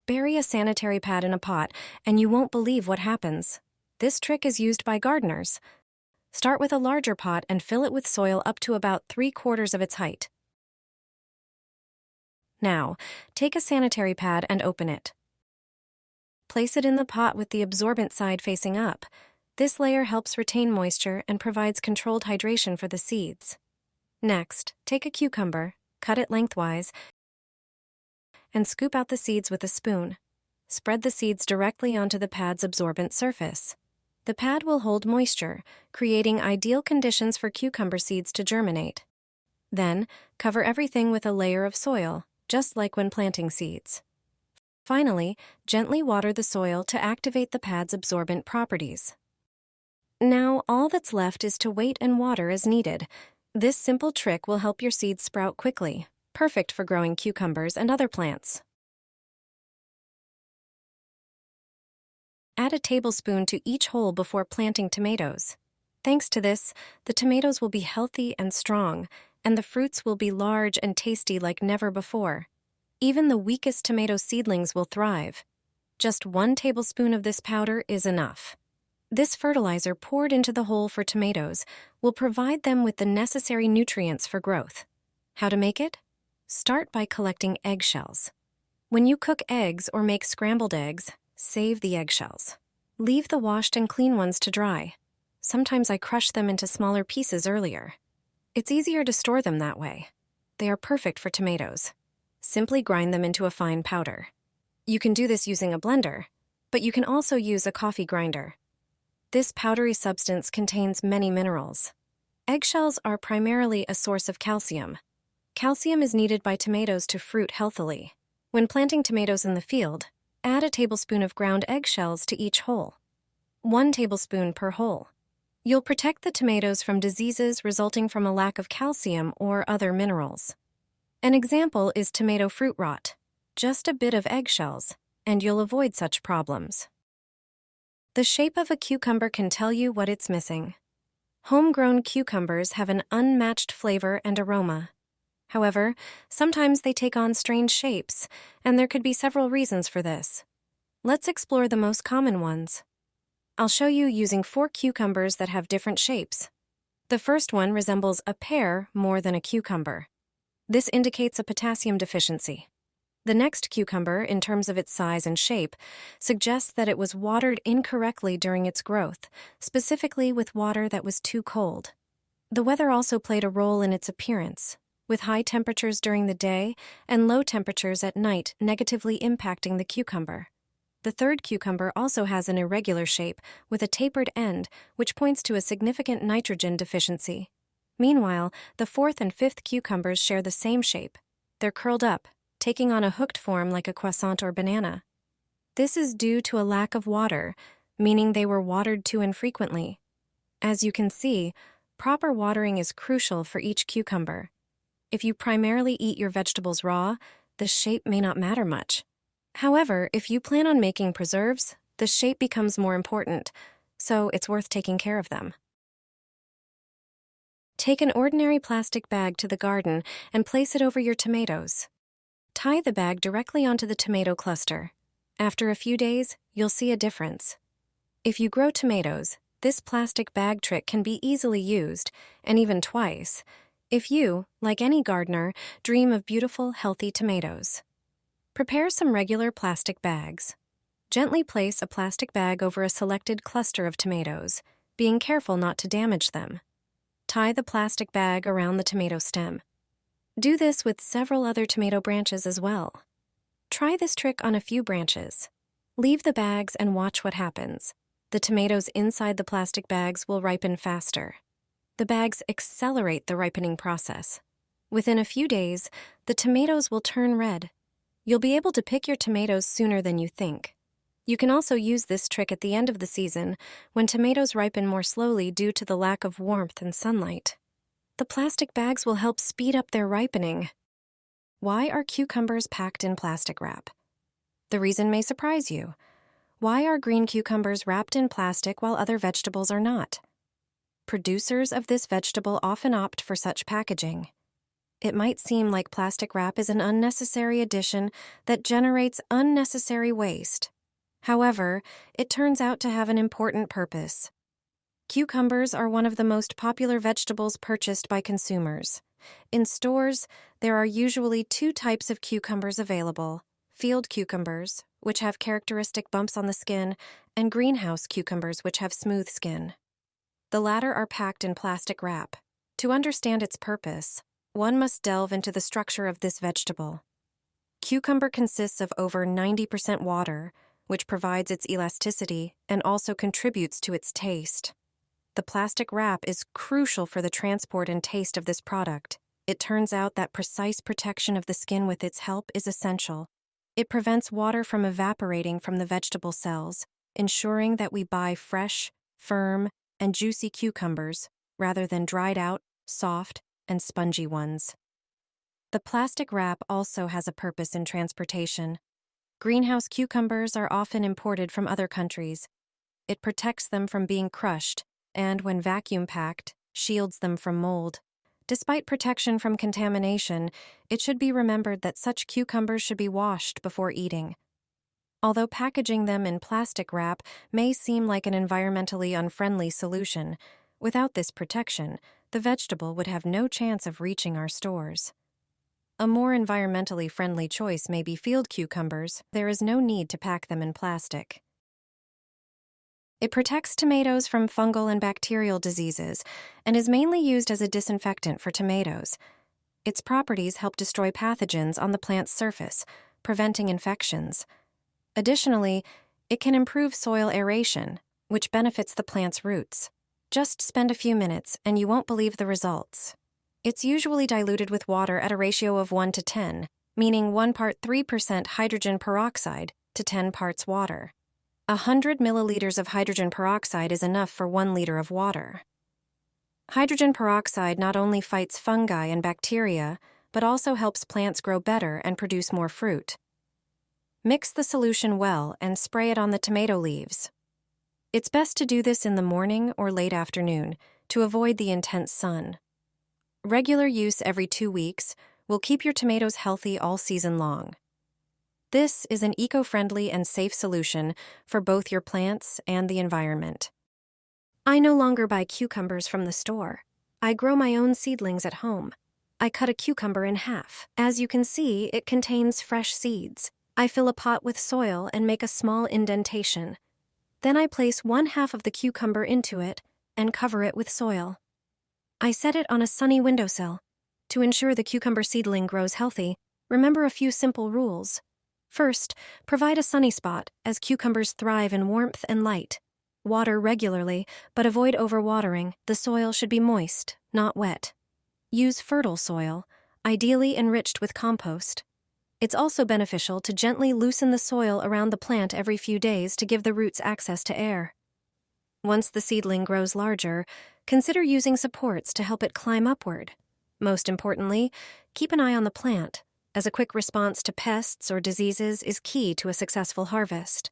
Bury a sanitary pad in a pot, and you won't believe what happens. This trick is used by gardeners. Start with a larger pot and fill it with soil up to about 3/4 of its height. Now, take a sanitary pad and open it. Place it in the pot with the absorbent side facing up. This layer helps retain moisture and provides controlled hydration for the seeds. Next, take a cucumber, cut it lengthwise, and scoop out the seeds with a spoon. Spread the seeds directly onto the pad's absorbent surface. The pad will hold moisture, creating ideal conditions for cucumber seeds to germinate. Then, cover everything with a layer of soil, just like when planting seeds. Finally, gently water the soil to activate the pad's absorbent properties. Now, all that's left is to wait and water as needed. This simple trick will help your seeds sprout quickly, perfect for growing cucumbers and other plants. Add a tablespoon to each hole before planting tomatoes. Thanks to this, the tomatoes will be healthy and strong, and the fruits will be large and tasty like never before. Even the weakest tomato seedlings will thrive. Just 1 tablespoon of this powder is enough. This fertilizer poured into the hole for tomatoes will provide them with the necessary nutrients for growth. How to make it? Start by collecting eggshells. When you cook eggs or make scrambled eggs, save the eggshells. Leave the washed and clean ones to dry. Sometimes I crush them into smaller pieces earlier. It's easier to store them that way. They are perfect for tomatoes. Simply grind them into a fine powder. You can do this using a blender, but you can also use a coffee grinder. This powdery substance contains many minerals. Eggshells are primarily a source of calcium. Calcium is needed by tomatoes to fruit healthily. When planting tomatoes in the field, add a tablespoon of ground eggshells to each hole. 1 tablespoon per hole. You'll protect the tomatoes from diseases resulting from a lack of calcium or other minerals. An example is tomato fruit rot. Just a bit of eggshells, and you'll avoid such problems. The shape of a cucumber can tell you what it's missing. Homegrown cucumbers have an unmatched flavor and aroma. However, sometimes they take on strange shapes, and there could be several reasons for this. Let's explore the most common ones. I'll show you using 4 cucumbers that have different shapes. The first one resembles a pear more than a cucumber. This indicates a potassium deficiency. The next cucumber, in terms of its size and shape, suggests that it was watered incorrectly during its growth, specifically with water that was too cold. The weather also played a role in its appearance, with high temperatures during the day and low temperatures at night negatively impacting the cucumber. The third cucumber also has an irregular shape with a tapered end, which points to a significant nitrogen deficiency. Meanwhile, the fourth and fifth cucumbers share the same shape. They're curled up, taking on a hooked form like a croissant or banana. This is due to a lack of water, meaning they were watered too infrequently. As you can see, proper watering is crucial for each cucumber. If you primarily eat your vegetables raw, the shape may not matter much. However, if you plan on making preserves, the shape becomes more important, so it's worth taking care of them. Take an ordinary plastic bag to the garden and place it over your tomatoes. Tie the bag directly onto the tomato cluster. After a few days, you'll see a difference. If you grow tomatoes, this plastic bag trick can be easily used, and even twice, if you, like any gardener, dream of beautiful, healthy tomatoes. Prepare some regular plastic bags. Gently place a plastic bag over a selected cluster of tomatoes, being careful not to damage them. Tie the plastic bag around the tomato stem. Do this with several other tomato branches as well. Try this trick on a few branches. Leave the bags and watch what happens. The tomatoes inside the plastic bags will ripen faster. The bags accelerate the ripening process. Within a few days, the tomatoes will turn red. You'll be able to pick your tomatoes sooner than you think. You can also use this trick at the end of the season, when tomatoes ripen more slowly due to the lack of warmth and sunlight. The plastic bags will help speed up their ripening. Why are cucumbers packed in plastic wrap? The reason may surprise you. Why are green cucumbers wrapped in plastic while other vegetables are not? Producers of this vegetable often opt for such packaging. It might seem like plastic wrap is an unnecessary addition that generates unnecessary waste. However, it turns out to have an important purpose. Cucumbers are one of the most popular vegetables purchased by consumers. In stores, there are usually two types of cucumbers available: field cucumbers, which have characteristic bumps on the skin, and greenhouse cucumbers, which have smooth skin. The latter are packed in plastic wrap. To understand its purpose, one must delve into the structure of this vegetable. Cucumber consists of over 90% water, which provides its elasticity and also contributes to its taste. The plastic wrap is crucial for the transport and taste of this product. It turns out that precise protection of the skin with its help is essential. It prevents water from evaporating from the vegetable cells, ensuring that we buy fresh, firm, and juicy cucumbers rather than dried out, soft, and spongy ones. The plastic wrap also has a purpose in transportation. Greenhouse cucumbers are often imported from other countries. It protects them from being crushed and, when vacuum-packed, shields them from mold. Despite protection from contamination, it should be remembered that such cucumbers should be washed before eating. Although packaging them in plastic wrap may seem like an environmentally unfriendly solution, without this protection, the vegetable would have no chance of reaching our stores. A more environmentally friendly choice may be field cucumbers. There is no need to pack them in plastic. It protects tomatoes from fungal and bacterial diseases and is mainly used as a disinfectant for tomatoes. Its properties help destroy pathogens on the plant's surface, preventing infections. Additionally, it can improve soil aeration, which benefits the plant's roots. Just spend a few minutes and you won't believe the results. It's usually diluted with water at a ratio of 1 to 10, meaning 1 part 3% hydrogen peroxide to 10 parts water. 100 milliliters of hydrogen peroxide is enough for 1 liter of water. Hydrogen peroxide not only fights fungi and bacteria, but also helps plants grow better and produce more fruit. Mix the solution well and spray it on the tomato leaves. It's best to do this in the morning or late afternoon to avoid the intense sun. Regular use every 2 weeks will keep your tomatoes healthy all season long. This is an eco-friendly and safe solution for both your plants and the environment. I no longer buy cucumbers from the store. I grow my own seedlings at home. I cut a cucumber in half. As you can see, it contains fresh seeds. I fill a pot with soil and make a small indentation. Then I place 1/2 of the cucumber into it and cover it with soil. I set it on a sunny windowsill. To ensure the cucumber seedling grows healthy, remember a few simple rules. First, provide a sunny spot, as cucumbers thrive in warmth and light. Water regularly, but avoid overwatering. The soil should be moist, not wet. Use fertile soil, ideally enriched with compost. It's also beneficial to gently loosen the soil around the plant every few days to give the roots access to air. Once the seedling grows larger, consider using supports to help it climb upward. Most importantly, keep an eye on the plant, as a quick response to pests or diseases is key to a successful harvest.